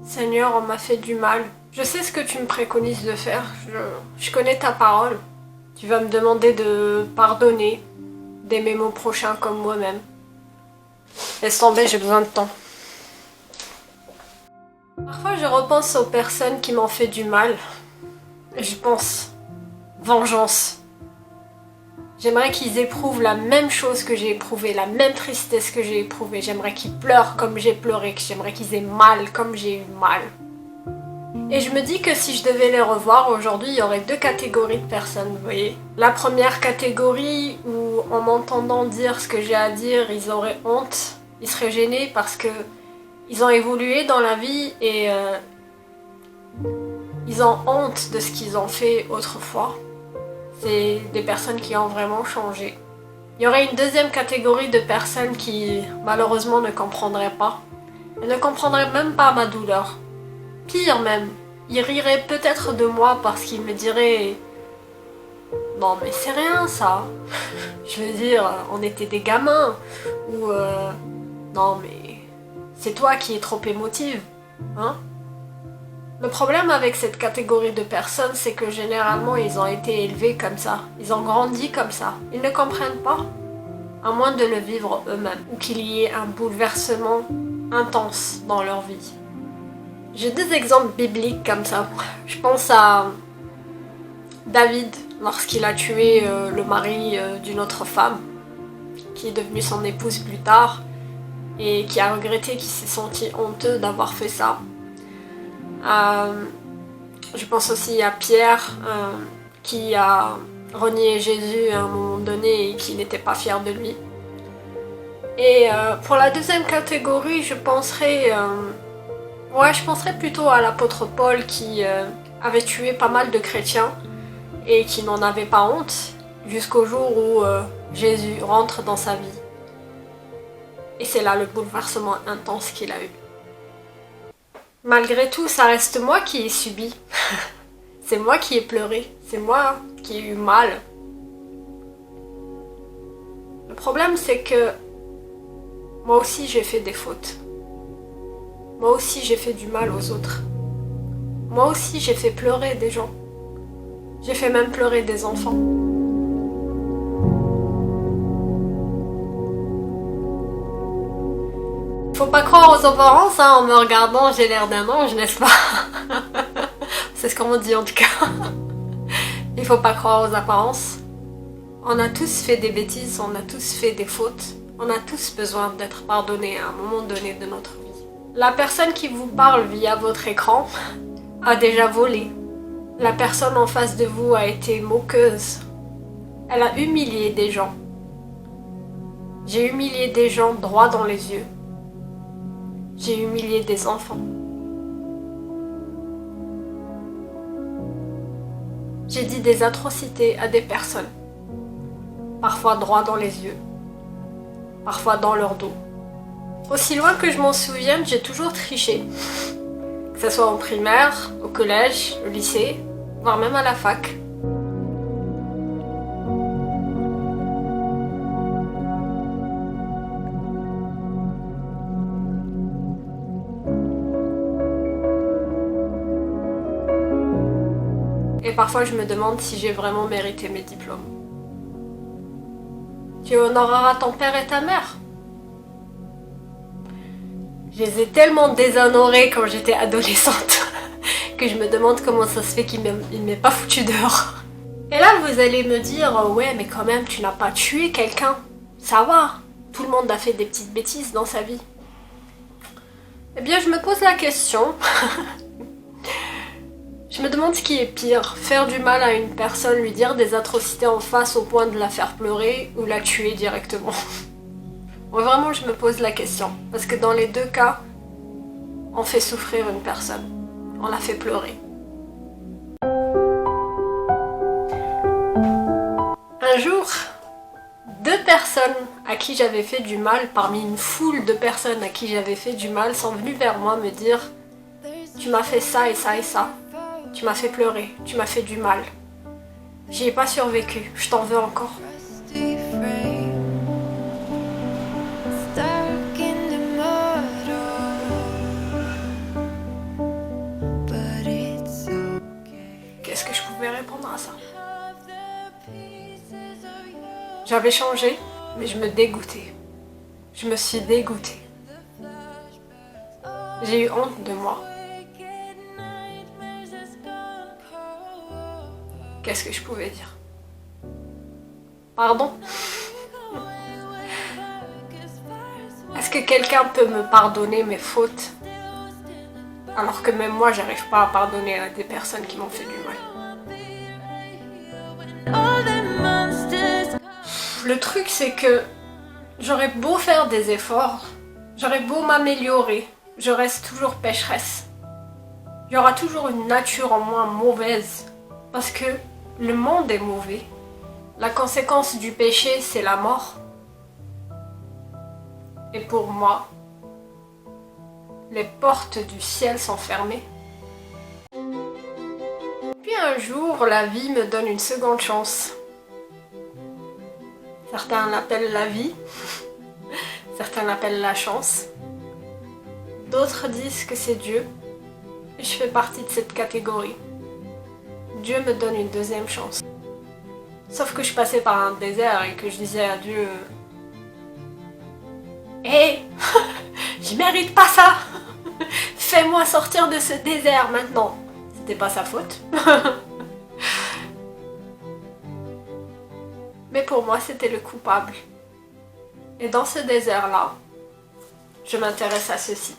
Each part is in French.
Seigneur, on m'a fait du mal. Je sais ce que tu me préconises de faire. Je connais ta parole. Tu vas me demander de pardonner, d'aimer mon prochain comme moi-même. Laisse tomber, j'ai besoin de temps. Parfois, je repense aux personnes qui m'ont fait du mal. Et je pense vengeance. J'aimerais qu'ils éprouvent la même chose que j'ai éprouvée, la même tristesse que j'ai éprouvée. J'aimerais qu'ils pleurent comme j'ai pleuré, j'aimerais qu'ils aient mal comme j'ai eu mal. Et je me dis que si je devais les revoir aujourd'hui, il y aurait deux catégories de personnes, vous voyez. La première catégorie où, en m'entendant dire ce que j'ai à dire, ils auraient honte, ils seraient gênés parce que ils ont évolué dans la vie et ils ont honte de ce qu'ils ont fait autrefois. C'est des personnes qui ont vraiment changé. Il y aurait une deuxième catégorie de personnes qui, malheureusement, ne comprendraient pas. Elles ne comprendraient même pas ma douleur. Pire même, ils riraient peut-être de moi parce qu'ils me diraient « Non mais c'est rien ça !» Je veux dire, on était des gamins. Ou « Non mais c'est toi qui es trop émotive. » Hein ? Le problème avec cette catégorie de personnes, c'est que généralement, ils ont été élevés comme ça. Ils ont grandi comme ça. Ils ne comprennent pas, à moins de le vivre eux-mêmes, ou qu'il y ait un bouleversement intense dans leur vie. J'ai des exemples bibliques comme ça. Je pense à David, lorsqu'il a tué le mari d'une autre femme, qui est devenue son épouse plus tard, et qui a regretté, qui s'est senti honteux d'avoir fait ça. Je pense aussi à Pierre qui a renié Jésus à un moment donné et qui n'était pas fier de lui. Et pour la deuxième catégorie, je penserais plutôt à l'apôtre Paul qui avait tué pas mal de chrétiens et qui n'en avait pas honte jusqu'au jour où Jésus rentre dans sa vie. Et c'est là le bouleversement intense qu'il a eu. Malgré tout, ça reste moi qui ai subi. C'est moi qui ai pleuré. C'est moi qui ai eu mal. Le problème, c'est que moi aussi, j'ai fait des fautes. Moi aussi, j'ai fait du mal aux autres. Moi aussi, j'ai fait pleurer des gens. J'ai fait même pleurer des enfants. Faut pas croire aux apparences, hein, en me regardant, j'ai l'air d'un ange, n'est-ce pas? C'est ce qu'on me dit en tout cas. Il faut pas croire aux apparences. On a tous fait des bêtises, on a tous fait des fautes. On a tous besoin d'être pardonnés à un moment donné de notre vie. La personne qui vous parle via votre écran a déjà volé. La personne en face de vous a été moqueuse. Elle a humilié des gens. J'ai humilié des gens droit dans les yeux. J'ai humilié des enfants. J'ai dit des atrocités à des personnes. Parfois droit dans les yeux. Parfois dans leur dos. Aussi loin que je m'en souvienne, j'ai toujours triché. Que ce soit au primaire, au collège, au lycée, voire même à la fac. Et parfois je me demande si j'ai vraiment mérité mes diplômes. Tu honoreras ton père et ta mère. Je les ai tellement déshonorés quand j'étais adolescente que je me demande comment ça se fait qu'il ne m'ait pas foutu dehors. Et là vous allez me dire, ouais mais quand même tu n'as pas tué quelqu'un. Ça va, tout le monde a fait des petites bêtises dans sa vie. Eh bien je me pose la question. Je me demande ce qui est pire, faire du mal à une personne, lui dire des atrocités en face au point de la faire pleurer ou la tuer directement. Moi vraiment je me pose la question, parce que dans les deux cas, on fait souffrir une personne, on la fait pleurer. Un jour, deux personnes à qui j'avais fait du mal, parmi une foule de personnes à qui j'avais fait du mal, sont venues vers moi me dire « Tu m'as fait ça et ça et ça. Tu m'as fait pleurer, tu m'as fait du mal. J'y ai pas survécu, je t'en veux encore. » J'avais changé, mais je me dégoûtais. Je me suis dégoûtée. J'ai eu honte de moi. Qu'est-ce que je pouvais dire? Pardon? Est-ce que quelqu'un peut me pardonner mes fautes? Alors que même moi, j'arrive pas à pardonner à des personnes qui m'ont fait du mal. Le truc, c'est que j'aurais beau faire des efforts, j'aurais beau m'améliorer, je reste toujours pécheresse. Il y aura toujours une nature en moi mauvaise, parce que le monde est mauvais. La conséquence du péché, c'est la mort. Et pour moi, les portes du ciel sont fermées. Puis un jour, la vie me donne une seconde chance. Certains l'appellent la vie, certains l'appellent la chance. D'autres disent que c'est Dieu. Et je fais partie de cette catégorie. Dieu me donne une deuxième chance. Sauf que je passais par un désert et que je disais à Dieu: Hé, je mérite pas ça. Fais-moi sortir de ce désert maintenant. C'était pas sa faute. Mais pour moi, c'était le coupable. Et dans ce désert-là, je m'intéresse à ceci.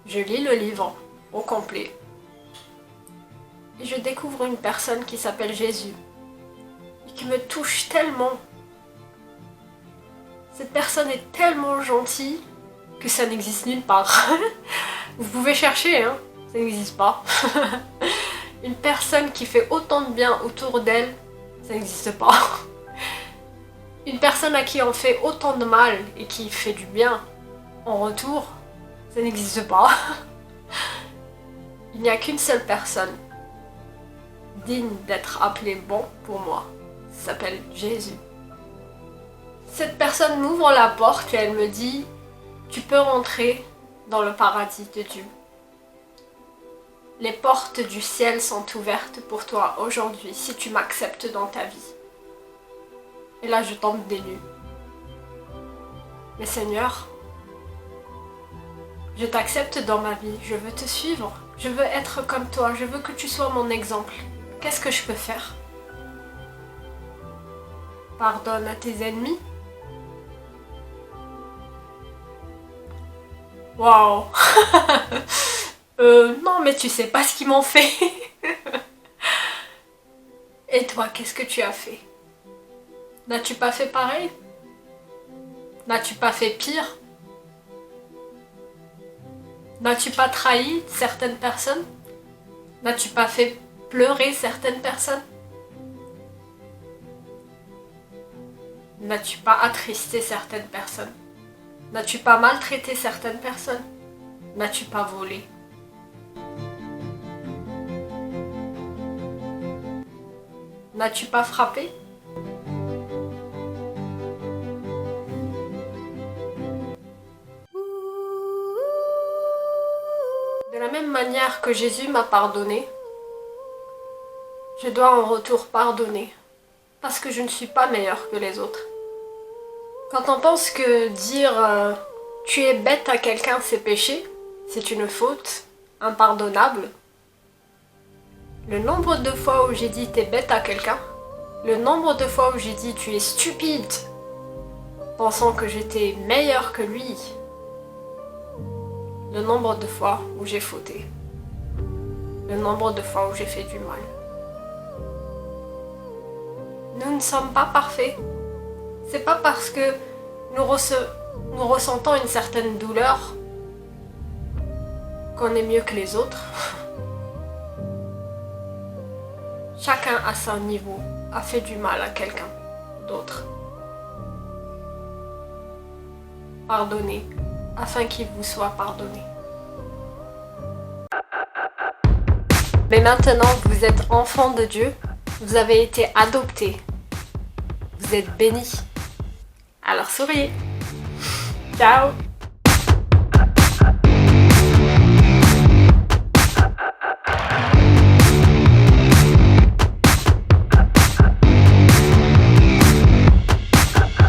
Je lis le livre au complet. Et je découvre une personne qui s'appelle Jésus. Et qui me touche tellement. Cette personne est tellement gentille que ça n'existe nulle part. Vous pouvez chercher, hein, ça n'existe pas. Une personne qui fait autant de bien autour d'elle, ça n'existe pas. Une personne à qui on fait autant de mal et qui fait du bien en retour, ça n'existe pas. Il n'y a qu'une seule personne digne d'être appelée bon pour moi. Ça s'appelle Jésus. Cette personne m'ouvre la porte et elle me dit: tu peux rentrer dans le paradis de Dieu. Les portes du ciel sont ouvertes pour toi aujourd'hui si tu m'acceptes dans ta vie. Et là, je tombe des nues. Mais Seigneur, je t'accepte dans ma vie, je veux te suivre, je veux être comme toi, je veux que tu sois mon exemple. Qu'est-ce que je peux faire? Pardonne à tes ennemis. Waouh. Non, mais tu sais pas ce qu'ils m'ont fait. Et toi, qu'est-ce que tu as fait? N'as-tu pas fait pareil? N'as-tu pas fait pire? N'as-tu pas trahi certaines personnes? N'as-tu pas fait pleurer certaines personnes? N'as-tu pas attristé certaines personnes? N'as-tu pas maltraité certaines personnes? N'as-tu pas volé? N'as-tu pas frappé? De la même manière que Jésus m'a pardonné, je dois en retour pardonner, parce que je ne suis pas meilleure que les autres. Quand on pense que dire tu es bête à quelqu'un c'est péché, c'est une faute impardonnable, le nombre de fois où j'ai dit t'es bête à quelqu'un, le nombre de fois où j'ai dit tu es stupide, pensant que j'étais meilleure que lui, le nombre de fois où j'ai fauté, le nombre de fois où j'ai fait du mal. Nous ne sommes pas parfaits. C'est pas parce que nous ressentons une certaine douleur qu'on est mieux que les autres. Chacun à son niveau a fait du mal à quelqu'un d'autre. Pardonnez afin qu'il vous soit pardonné. Mais maintenant, vous êtes enfant de Dieu, vous avez été adopté, vous êtes bénis. Alors souriez. Ciao.